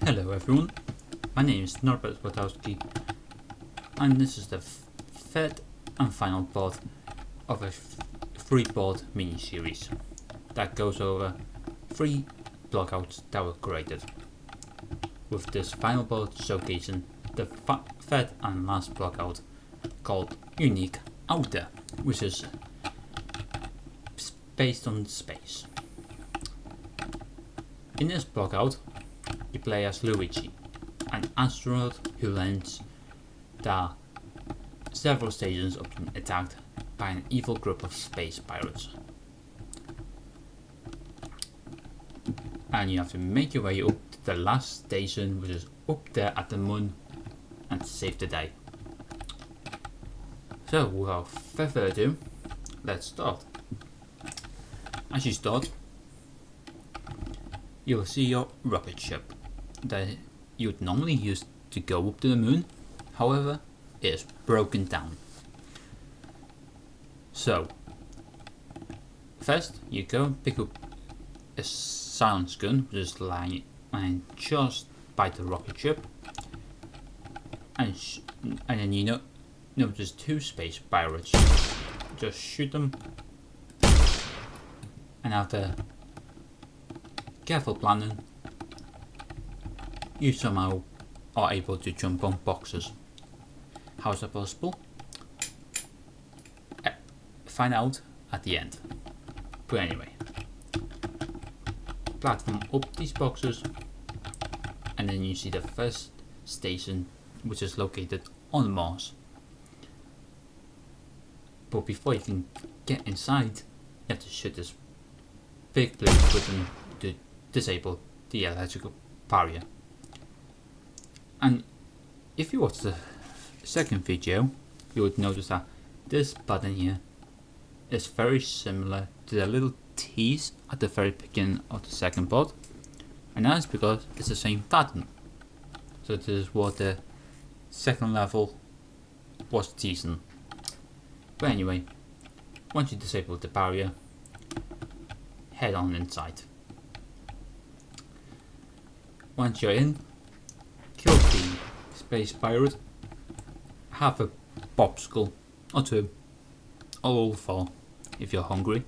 Hello everyone, my name is Norbert Wodowski and this is the third and final part of a 3-part mini-series that goes over 3 blockouts that were created, with this final part showcasing the third and last blockout called Unique Outer, which is based on space. In this blockout, you play as Luigi, an astronaut who learns that several stations have been attacked by an evil group of space pirates. And you have to make your way up to the last station, which is up there at the moon, and save the day. So without further ado, let's start. As you start, you'll see your rocket ship that you'd normally use to go up to the moon. However, it is broken down. So first you go and pick up a silence gun, which is lying just by the rocket ship, and then you notice 2 space pirates. Just shoot them, and after careful planning, you somehow are able to jump on boxes. How is that possible? Find out at the end. But anyway, platform up these boxes, and then you see the first station, which is located on Mars. But before you can get inside, you have to shoot this big blue button to disable the electrical barrier. And if you watch the second video, you would notice that this button here is very similar to the little T's at the very beginning of the second part, and that's because it's the same pattern. So this is what the second level was teasing. But anyway, once you disable the barrier, head on inside. Once you're in, kill the space pirate, have a popsicle or 2, or all 4 if you're hungry.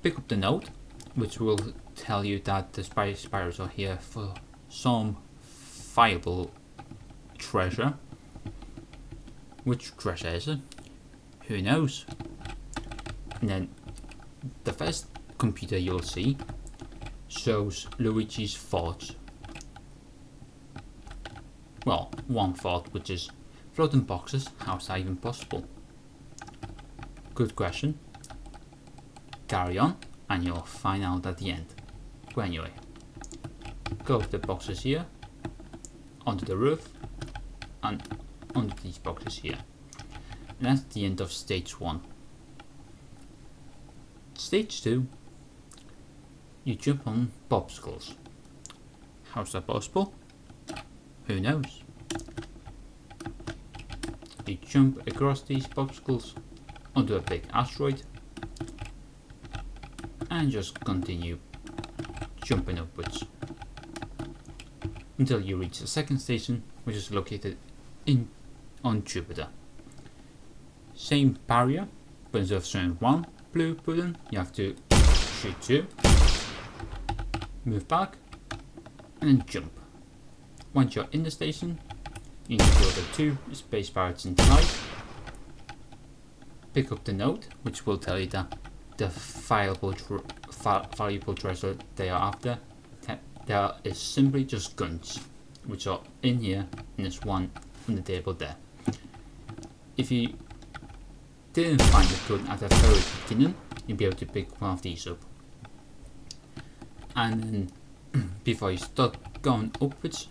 Pick up the note, which will tell you that the space pirates are here for some viable treasure. Which treasure is it? Who knows? And then the first computer you'll see shows Luigi's thoughts. Well, one thought, which is floating boxes, how's that even possible? Good question. Carry on and you'll find out at the end. But anyway, go to the boxes here, onto the roof, and onto these boxes here. And that's the end of stage 1. Stage 2, you jump on popsicles. How's that possible? Who knows? You jump across these popsicles onto a big asteroid and just continue jumping upwards until you reach the second station, which is located on Jupiter. Same barrier, but instead of showing 1 blue button, you have to shoot 2, move back, and then jump. Once you're in the station, you need to kill the 2 space pirates inside. Pick up the note, which will tell you that the valuable treasure they are after there is simply just guns, which are in here, and there's 1 on the table there. If you didn't find the gun at the very beginning, you'll be able to pick one of these up. And then before you start going upwards,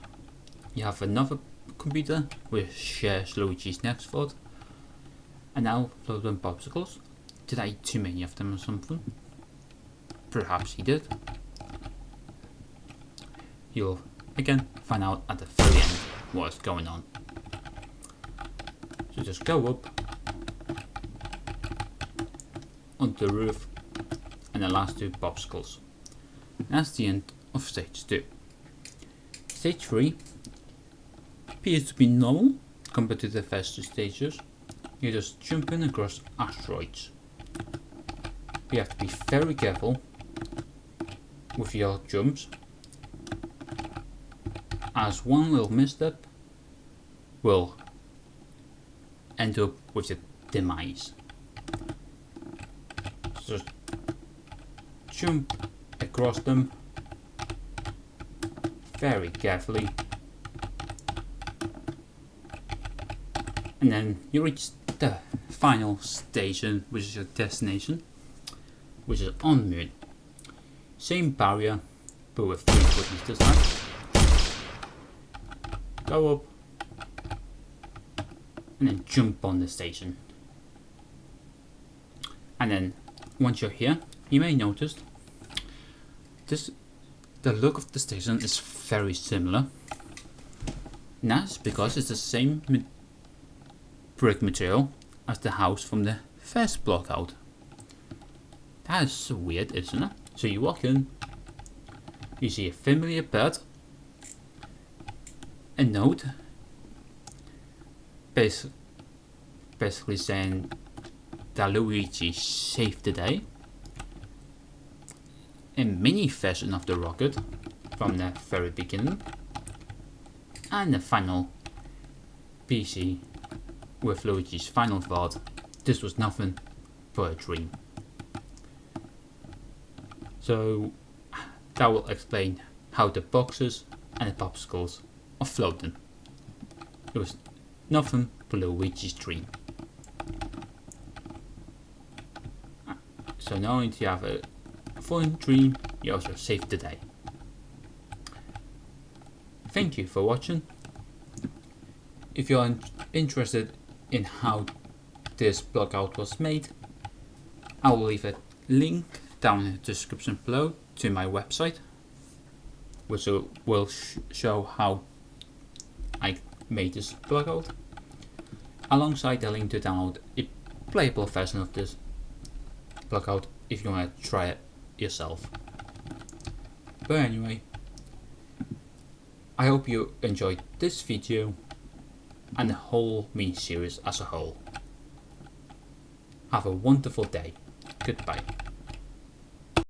you have another computer which shares Luigi's next thought. And now floating popsicles. Did I eat too many of them or something? Perhaps he did. You'll again find out at the very end what's going on. So just go up onto the roof and the last 2 popsicles. That's the end of stage 2. Stage 3 appears to be normal compared to the first 2 stages. You're just jumping across asteroids. You have to be very careful with your jumps, as one little misstep will end up with your demise. So just jump across them very carefully, and then you reach the final station, which is your destination, which is on Moon. Same barrier, but with 3 buttons this time. Go up, and then jump on the station. And then once you're here, you may notice the look of the station is very similar. And that's because it's the same brick material as the house from the first block out. That is so weird, isn't it? So you walk in, you see a familiar bird, a note basically saying that Luigi saved the day, a mini version of the rocket from the very beginning, and the final PC with Luigi's final thought: this was nothing but a dream. So that will explain how the boxes and the popsicles are floating. It was nothing but Luigi's dream. So not only do you have a fun dream, you also saved the day. Thank you for watching. If you're interested in how this block out was made, I will leave a link down in the description below to my website, which will show how I made this block out, alongside the link to download a playable version of this block out if you want to try it yourself. But anyway, I hope you enjoyed this video and the whole mini series as a whole. Have a wonderful day. Goodbye.